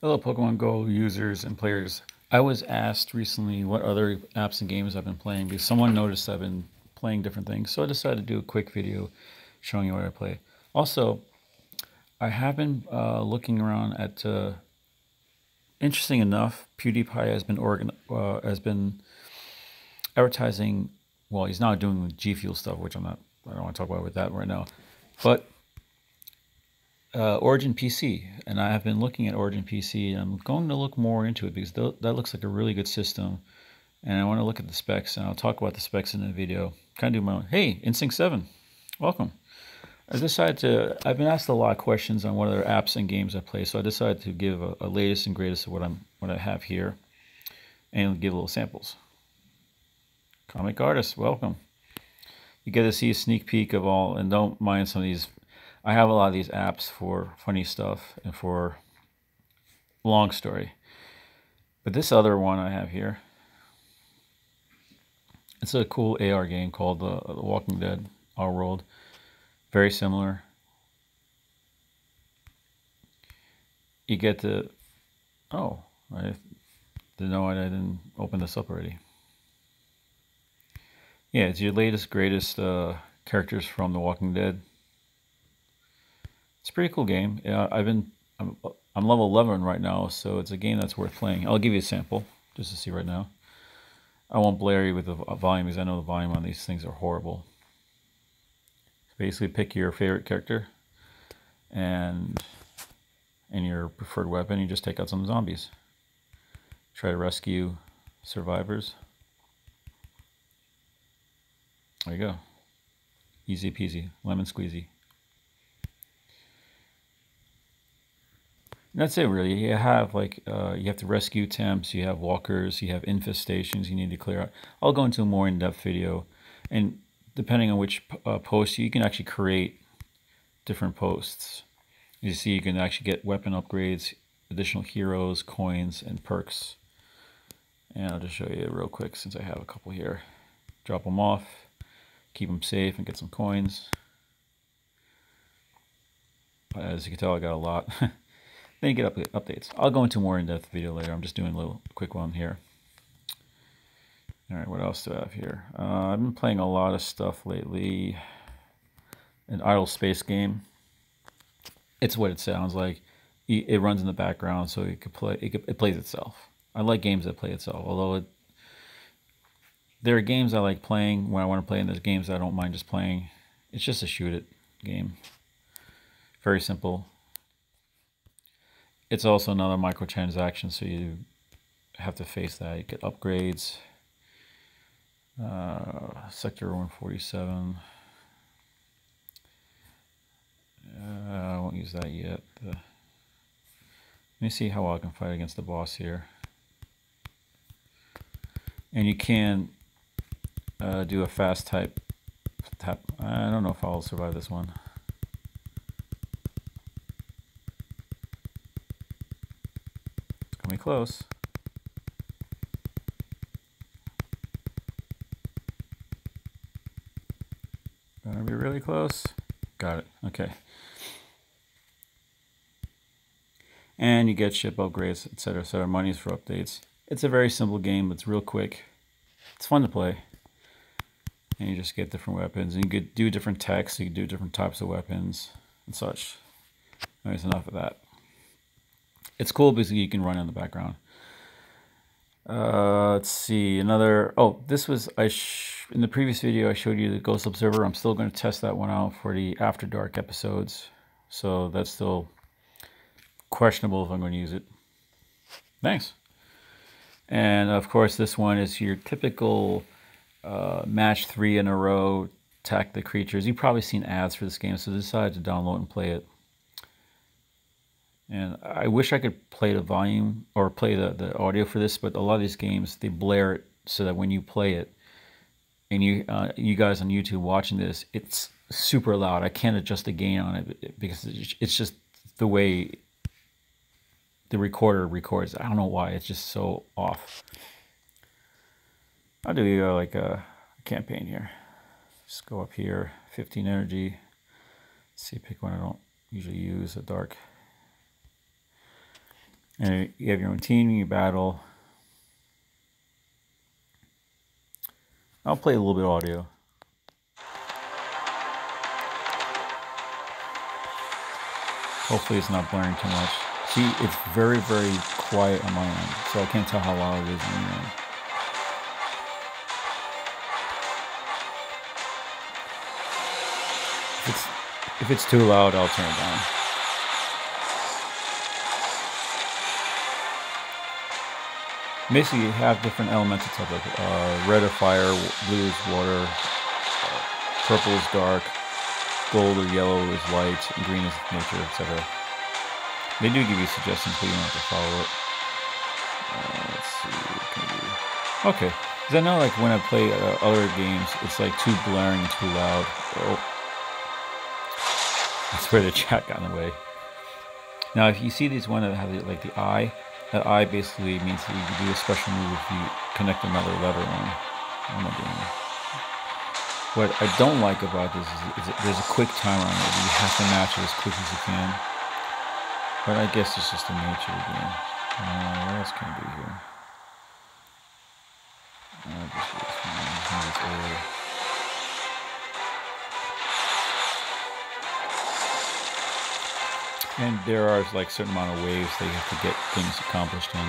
Hello, Pokemon Go users and players. I was asked recently what other apps and games I've been playing because someone noticed I've been playing different things. So I decided to do a quick video showing you what I play. Also, I have been looking around at. Interesting enough, PewDiePie has been advertising. Well, he's not doing the G Fuel stuff, which I don't want to talk about with that right now. But Origin PC, and I have been looking at Origin PC, and I'm going to look more into it because that looks like a really good system. And I want to look at the specs, and I'll talk about the specs in the video. Kind of do my own. Hey, Instinct 7, welcome. I've been asked a lot of questions on what other apps and games I play, so I decided to give a latest and greatest of what I have here, and give little samples. Comic artist, welcome. You get to see a sneak peek of all, and don't mind some of these. I have a lot of these apps for funny stuff and for long story. But this other one I have here, it's a cool AR game called The Walking Dead Our World. Very similar. You get to, oh, I didn't know I didn't open this up already. Yeah, it's your latest, greatest characters from The Walking Dead. It's a pretty cool game. Yeah, I'm level 11 right now, so it's a game that's worth playing. I'll give you a sample just to see right now. I won't blare you with the volume because I know the volume on these things are horrible. Basically, pick your favorite character and your preferred weapon. You just take out some zombies. Try to rescue survivors. There you go. Easy peasy, lemon squeezy. And that's it, really. You have you have to rescue temps, you have walkers, you have infestations you need to clear out. I'll go into a more in-depth video, and depending on which post, you can actually create different posts. You see, you can actually get weapon upgrades, additional heroes, coins, and perks. And I'll just show you real quick since I have a couple here. Drop them off, keep them safe, and get some coins. As you can tell, I got a lot. Then you get updates. I'll go into more in-depth video later. I'm just doing a little quick one here. All right, what else do I have here? I've been playing a lot of stuff lately. An idle space game. It's what it sounds like. It runs in the background, so it could play. It plays itself. I like games that play itself. Although there are games I like playing when I want to play, and there's games I don't mind just playing. It's just a shoot it game. Very simple. It's also another microtransaction, so you have to face that. You get upgrades. Sector 147. I won't use that yet. Let me see how well I can fight against the boss here. And you can do a fast tap. I don't know if I'll survive this one. It's coming close. Gonna be really close. Got it. Okay. And you get ship upgrades, etc., etc. Monies for updates. It's a very simple game, but it's real quick. It's fun to play. And you just get different weapons, and you could do different techs. You can do different types of weapons and such. Anyways, enough of that. It's cool because you can run in the background. Let's see, another, oh, this was, in the previous video I showed you the Ghost Observer. I'm still going to test that one out for the After Dark episodes. So that's still questionable if I'm going to use it. Thanks. And of course this one is your typical match 3 in a row, attack the creatures. You've probably seen ads for this game, so I decided to download and play it. And I wish I could play the volume or play the audio for this, but a lot of these games, they blare it so that when you play it, and you guys on YouTube watching this, it's super loud. I can't adjust the gain on it because it's just the way the recorder records. I don't know why. It's just so off. I'll do like a campaign here. Just go up here, 15 energy. Let's see, pick one I don't usually use, a dark. And you have your own team, you battle. I'll play a little bit of audio. Hopefully it's not blaring too much. See, it's very, very quiet on my end, so I can't tell how loud it is on your end. If it's too loud, I'll turn it down. Basically, you have different elemental types, like red or fire, blue is water, purple is dark, gold or yellow is light, and green is nature, etc. They do give you suggestions, but you don't have to follow it. Let's see, what can we do? Okay, because I know like when I play other games, it's like too blaring and too loud. Oh, that's where the chat got in the way. Now, if you see these one that have like the eye, that eye basically means that you can do a special move if you connect another lever on. I'm not doing it. What I don't like about this is there's a quick timer on it. You have to match it as quick as you can. But I guess it's just the nature of the game. What else can I do here? And there are like certain amount of waves that you have to get things accomplished in.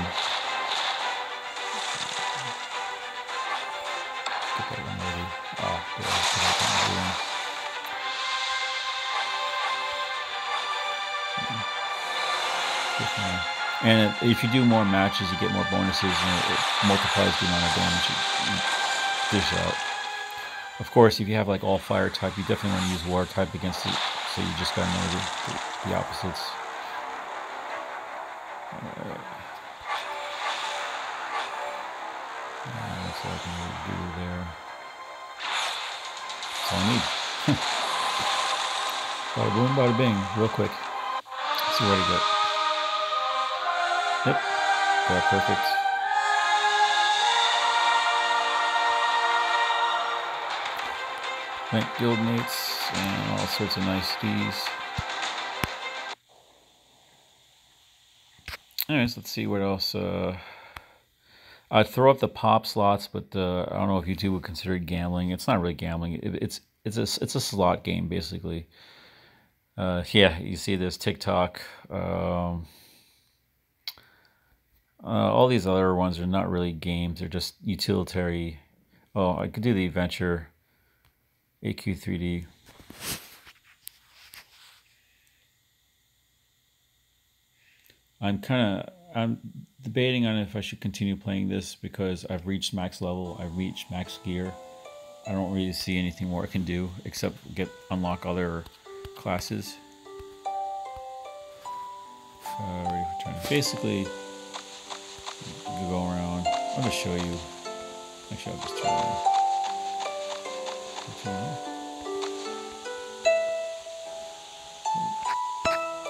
Get that one ready. And if you do more matches, you get more bonuses, and it multiplies the amount of damage you dish out. Of course, if you have like all fire type, you definitely want to use water type against it. So you just gotta know the opposites. That's all I can really do there. That's all I need. Bada boom, bada bing, real quick. Let's see what I get. Yep, got perfect. Rank guild mates and all sorts of nice Ds. Anyways, let's see what else. I'd throw up the pop slots, but I don't know if YouTube would consider it gambling. It's not really gambling. It's a slot game basically. Yeah, you see this TikTok. All these other ones are not really games. They're just utilitarian. Oh, I could do the adventure. AQ3D. I'm debating on if I should continue playing this because I've reached max level, I've reached max gear. I don't really see anything more I can do except unlock other classes. Basically, you go around. I'll just show you. Actually, I'll just turn on.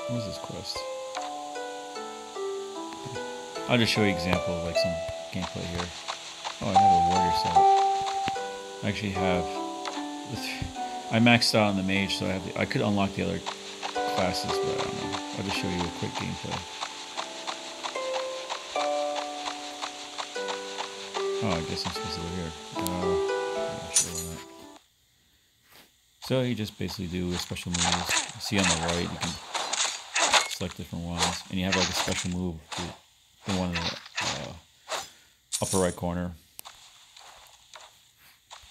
What is this quest? I'll just show you an example of like some gameplay here. Oh, I have a warrior set. I actually have. I maxed out on the mage, so I could unlock the other classes, but I don't know. I'll just show you a quick gameplay. Oh, I guess I'm supposed to go here. Yeah, sure, why not. So you just basically do a special move. See on the right, you can select different ones, and you have like a special move. The one in the upper right corner.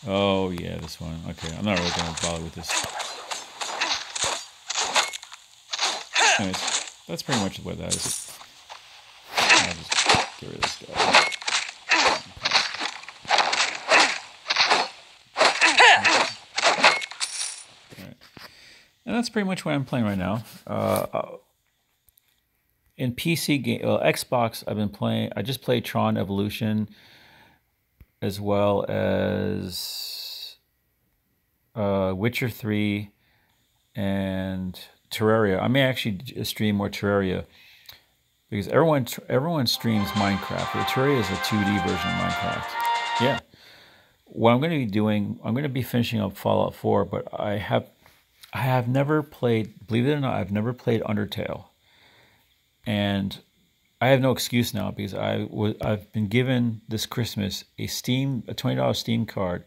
Oh yeah, this one. Okay, I'm not really going to bother with this. Anyways, that's pretty much what that is. I'll just get rid of this guy. Alright. And that's pretty much what I'm playing right now. In PC game, Xbox, I've been playing. I just played Tron Evolution, as well as Witcher 3 and Terraria. I may actually stream more Terraria because everyone streams Minecraft. But Terraria is a 2D version of Minecraft. Yeah. What I'm going to be doing, I'm going to be finishing up Fallout 4, but I have never played. Believe it or not, I've never played Undertale. And I have no excuse now because I've been given this Christmas a $20 Steam card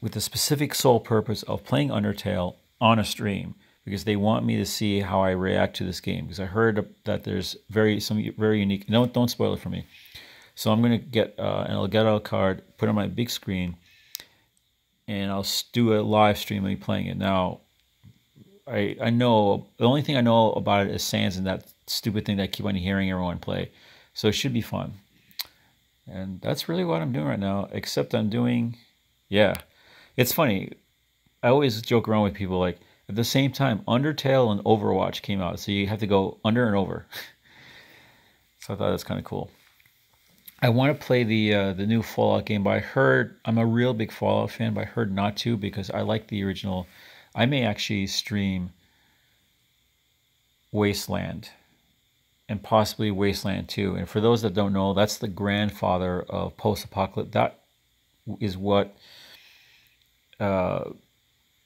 with the specific sole purpose of playing Undertale on a stream, because they want me to see how I react to this game, because I heard that there's some very unique. Don't spoil it for me. So I'm gonna get an Elgato card, put it on my big screen, and I'll do a live stream of me playing it. Now, I know the only thing I know about it is Sans and that stupid thing that I keep on hearing everyone play. So it should be fun. And that's really what I'm doing right now, except I'm doing, yeah. It's funny. I always joke around with people like, at the same time, Undertale and Overwatch came out. So you have to go under and over. So I thought that's kind of cool. I want to play the new Fallout game, but I heard, I'm a real big Fallout fan, but I heard not to because I like the original. I may actually stream Wasteland and possibly Wasteland 2. And for those that don't know, that's the grandfather of post-apocalypse. That is what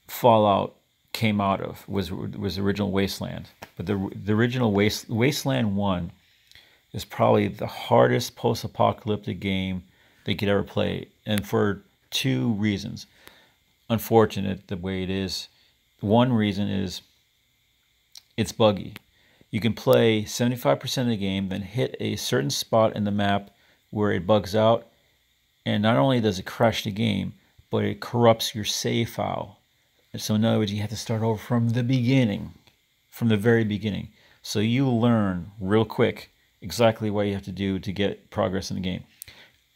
Fallout came out of, was the original Wasteland. But the original Wasteland 1 is probably the hardest post-apocalyptic game they could ever play, and for two reasons. Unfortunate the way it is. One reason is it's buggy. You can play 75% of the game, then hit a certain spot in the map where it bugs out, and not only does it crash the game, but it corrupts your save file. So in other words, you have to start over from the beginning, from the very beginning. So you learn real quick exactly what you have to do to get progress in the game.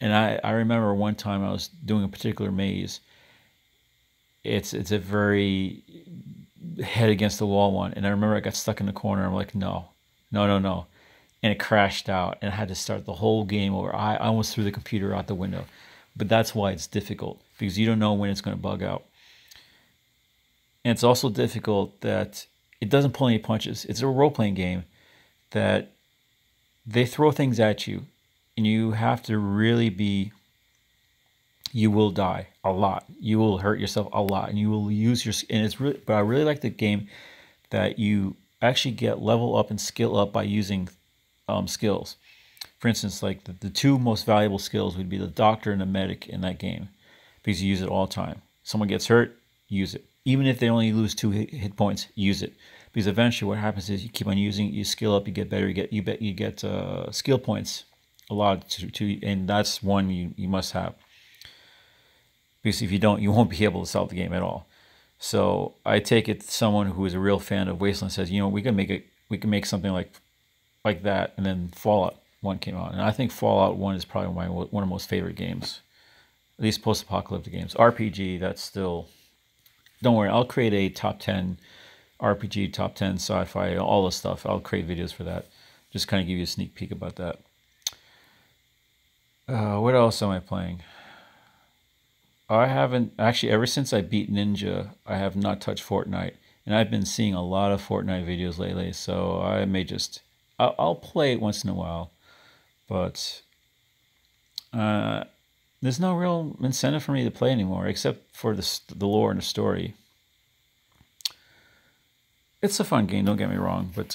And I remember one time I was doing a particular maze. It's a very head against the wall one. And I remember I got stuck in the corner. I'm like, no. And it crashed out. And I had to start the whole game over. I almost threw the computer out the window. But that's why it's difficult, because you don't know when it's going to bug out. And it's also difficult that it doesn't pull any punches. It's a role-playing game that they throw things at you, and you have to really be, you will die a lot. You will hurt yourself a lot, and you will use your, and it's really, but I really like the game that you actually get level up and skill up by using skills. For instance, like the two most valuable skills would be the doctor and the medic in that game, because you use it all the time. Someone gets hurt, use it. Even if they only lose 2 hit points, use it. Because eventually what happens is you keep on using it, you skill up, you get better, you get skill points a lot to, and that's one you must have. Because if you don't, you won't be able to solve the game at all. So I take it someone who is a real fan of Wasteland says, you know, we can make something like that, and then Fallout 1 came out. And I think Fallout 1 is probably one of my most favorite games. At least post-apocalyptic games. RPG, that's still, don't worry, I'll create a top 10 RPG, top 10 sci-fi, all the stuff. I'll create videos for that. Just kind of give you a sneak peek about that. What else am I playing? I haven't, actually, ever since I beat Ninja, I have not touched Fortnite. And I've been seeing a lot of Fortnite videos lately, so I may just, I'll play it once in a while. But there's no real incentive for me to play anymore, except for the lore and the story. It's a fun game, don't get me wrong, but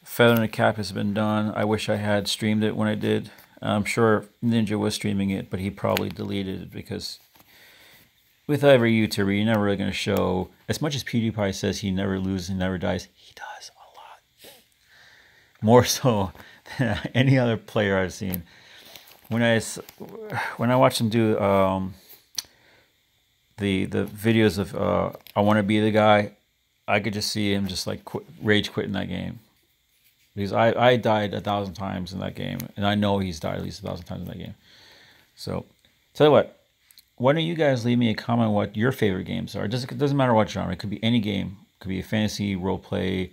Feather in the Cap has been done. I wish I had streamed it when I did. I'm sure Ninja was streaming it, but he probably deleted it, because with every YouTuber, you're never really going to show, as much as PewDiePie says he never loses and never dies, he does a lot. More so than any other player I've seen. When I watch him do the videos of I Want to Be the Guy, I could just see him just like rage quitting that game. Because I died 1,000 times in that game, and I know he's died at least 1,000 times in that game. So, tell you what, why don't you guys leave me a comment on what your favorite games are? It doesn't matter what genre. It could be any game. It could be a fantasy, role play,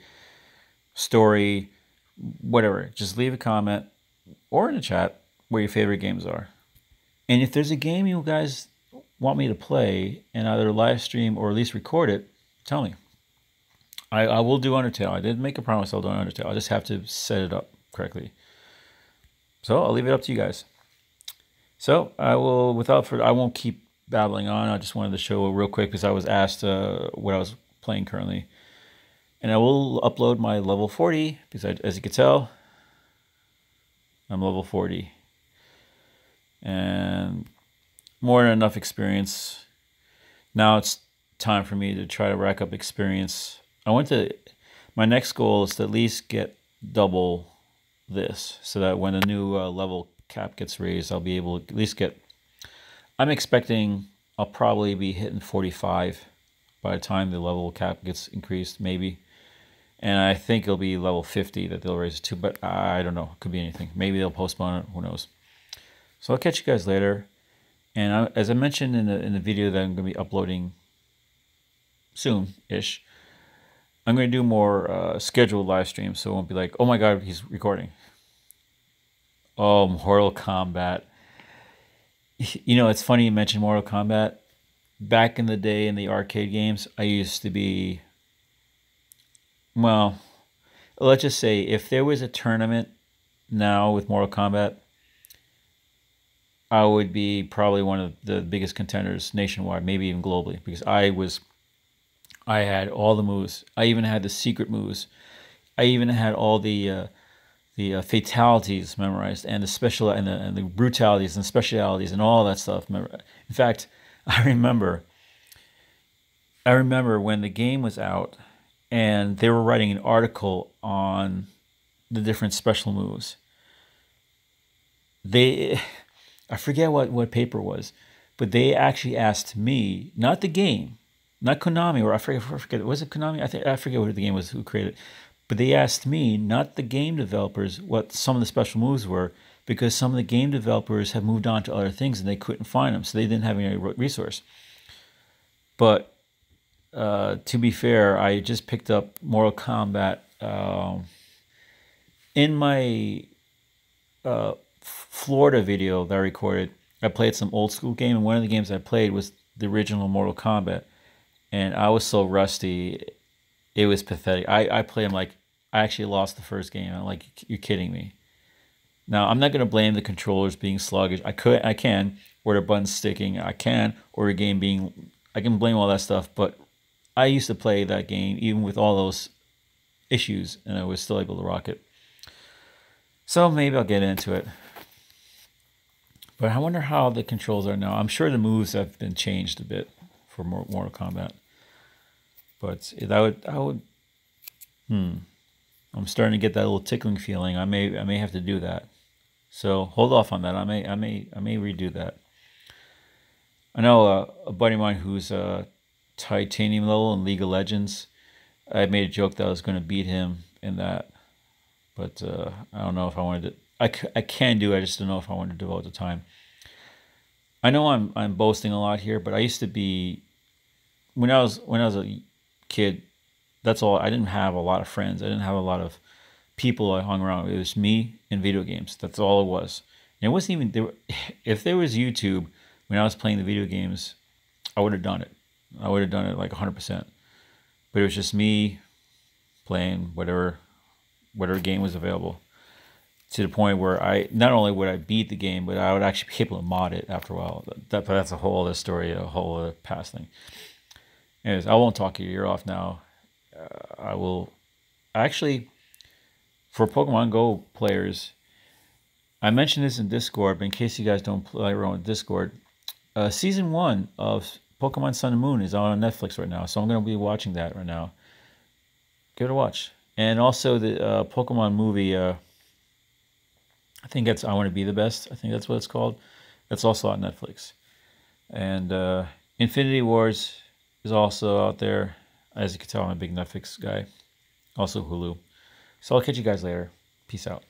story, whatever. Just leave a comment or in the chat where your favorite games are. And if there's a game you guys want me to play and either live stream or at least record it, tell me. I will do Undertale. I did make a promise I'll do Undertale. I just have to set it up correctly. So I'll leave it up to you guys. So I will, I won't keep babbling on. I just wanted to show real quick because I was asked what I was playing currently. And I will upload my level 40 because as you can tell, I'm level 40. And more than enough experience. Now it's time for me to try to rack up experience. My next goal is to at least get double this, so that when the new level cap gets raised, I'll be able to at least get, I'm expecting I'll probably be hitting 45 by the time the level cap gets increased, maybe. And I think it'll be level 50 that they'll raise it to, but I don't know. It could be anything. Maybe they'll postpone it. Who knows? So I'll catch you guys later. And as I mentioned in the video that I'm going to be uploading soon-ish, I'm going to do more scheduled live streams, so it won't be like, oh my god, he's recording. Oh, Mortal Kombat. You know, it's funny you mentioned Mortal Kombat. Back in the day in the arcade games, I used to be, well, let's just say if there was a tournament now with Mortal Kombat, I would be probably one of the biggest contenders nationwide, maybe even globally, because I had all the moves. I even had the secret moves. I even had all the fatalities memorized, and the special and the brutalities and specialities and all that stuff. In fact, I remember when the game was out, and they were writing an article on the different special moves. I forget what paper it was, but they actually asked me, not the game, not Konami, or I forget, was it Konami? I forget what the game was, who created it. But they asked me, not the game developers, what some of the special moves were, because some of the game developers have moved on to other things and they couldn't find them, so they didn't have any resource. But to be fair, I just picked up Mortal Kombat in my Florida video that I recorded. I played some old school game, and one of the games I played was the original Mortal Kombat, and I was so rusty, it was pathetic. I played him like I actually lost the first game. I'm like, you're kidding me. Now I'm not gonna blame the controllers being sluggish. I can, or the buttons sticking. I can, or the game being. I can blame all that stuff, but I used to play that game even with all those issues, and I was still able to rock it. So maybe I'll get into it. But I wonder how the controls are now. I'm sure the moves have been changed a bit for Mortal Kombat. But I'm starting to get that little tickling feeling. I may have to do that. So hold off on that. I may redo that. I know a buddy of mine who's titanium level in League of Legends. I made a joke that I was going to beat him in that, but I don't know if I wanted to. I can do it. I just don't know if I want to devote the time. I know I'm boasting a lot here, but I used to be, when I was a kid, that's all. I didn't have a lot of friends. I didn't have a lot of people I hung around with. It was me and video games. That's all it was. And it wasn't even there. If there was YouTube when I was playing the video games, I would have done it. I would have done it like 100%. But it was just me playing whatever game was available, to the point where I not only would I beat the game, but I would actually be able to mod it after a while. That's a whole other story, a whole other past thing. Anyways, I won't talk your ear off now. I will actually, for Pokemon Go players, I mentioned this in Discord, but in case you guys don't play around with Discord, Season 1 of Pokemon Sun and Moon is on Netflix right now, so I'm going to be watching that right now. Give it a watch. And also the Pokemon movie, I think that's I Want to Be the Best. I think that's what it's called. That's also on Netflix. And Infinity Wars is also out there. As you can tell, I'm a big Netflix guy. Also Hulu. So I'll catch you guys later. Peace out.